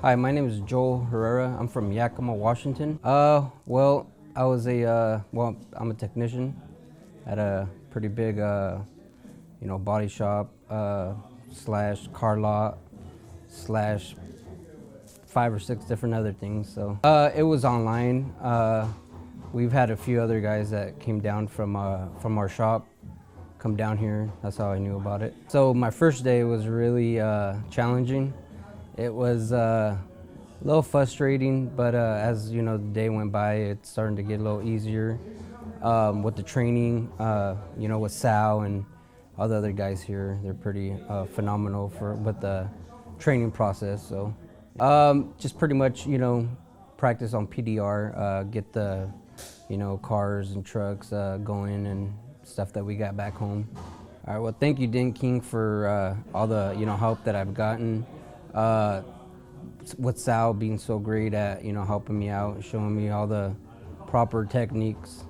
Hi, my name is Joel Herrera. I'm from Yakama, Washington. I was I'm a technician at a pretty big, body shop slash car lot slash five or six different other things. So it was online. We've had a few other guys that came down from our shop come down here. That's how I knew about it. So my first day was really challenging. It was a little frustrating, but as you know, the day went by, it's starting to get a little easier with the training. With Sal and all the other guys here, they're pretty phenomenal with the training process. So just pretty much, practice on PDR, get the, cars and trucks going and stuff that we got back home. All right, well, thank you, Dent King, for all the, help that I've gotten. With Sal being so great at, helping me out, showing me all the proper techniques.